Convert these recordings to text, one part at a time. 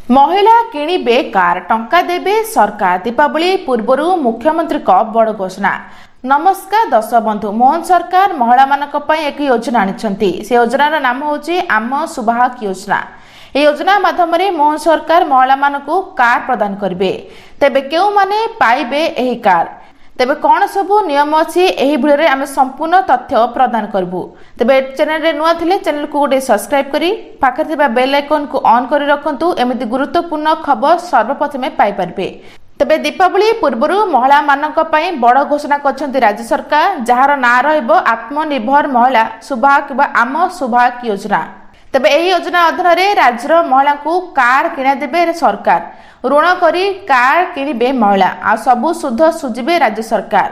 महिला किणिबे कार टंका देबे सरकार। दीपावली पूर्व मुख्यमंत्री बड़ घोषणा। नमस्कार दर्शक बंधु, मोहन सरकार महिला मानक पई एक योजना आनिछंती। से योजनार नाम होची आम सुभाग योजना। ए योजना माध्यम मोहन सरकार महिला मानकू कार प्रदान करिवे। तेबे केउ माने पाइबे एही कार, तेबे कौन सबू नियम अच्छी एही वीडियो रे आमे संपूर्ण तथ्य प्रदान करबू। तेबे चैनल रे नुआ थिले चैनल को गोटे सब्सक्राइब करी पाखे थिबा बेल आइकन को ऑन करी रखंतु। एमिति गुरुत्वपूर्ण खबर सर्वप्रथमे पाई परबे। तेबे दीपावली पूर्व महिला मानक पई बड़ घोषणा करछंती राज्य सरकार, जहार नाम रहइबो आत्मनिर्भर महिला सुभाग किबा आम सुभाग योजना। तेबे एही योजना अधीन रे राज्यर महिला को कार किणा देबे सरकार। ऋण करी कार किणिबे महिला आ सबु सुध सुझिबे राज्य सरकार।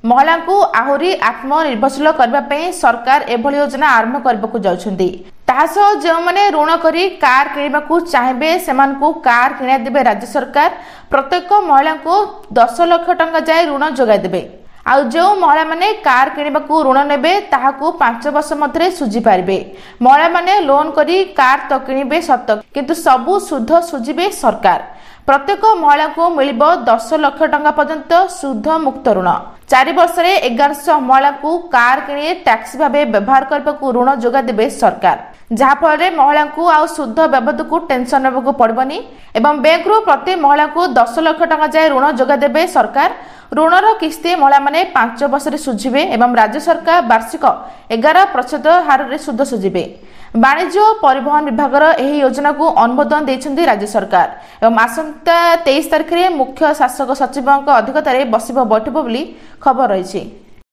महिला को आहुरी आत्मनिर्भरशील करबा पई सरकार एभली योजना आरंभ करबाकू जाउछंती। तासो जो माने ऋण करी कार किणिबाकू चाहेबे सेमानकू कार किणा देबे राज्य सरकार। प्रत्येक महिला को 10 लाख टंका जाय ऋण जोगाई देबे। आ जो महिला माने कार किणिबाकू ऋण नेबे ताहाकू 5 वर्ष मध्य सुझी पारिबे। महिला माने लोन करी कार तो किणिबे सत, किंतु सबु सुध सुझिबे सरकार। प्रत्येक महिला को मिलिबो 10 लाख टंका पर्यंत सुध मुक्त ऋण। 4 वर्ष रे 1100 महिला को कार किणी टैक्स भाबे व्यवहार करबाकू ऋण जोगा देबे सरकार। जहा फल रे महिला को आ सुध बाबद को टेंशन नेबाकू पड़बनी एवं बैंक रो प्रति महिला को 10 लाख टंका जाय ऋण जोगा देबे सरकार। ऋणर किस्ती महिला माने 5 वर्ष रे सुझिबे एवं राज्य सरकार वार्षिक 11% हार रे सुध सुझिबे। वाणिज्य और परिवहन विभाग एही योजना को अनुमोदन देइछंती राज्य सरकार एवं आसंता 23 तारिख रे मुख्य शासक सचिवक अध्यक्षतार बसिब बैठक बोली खबर रही।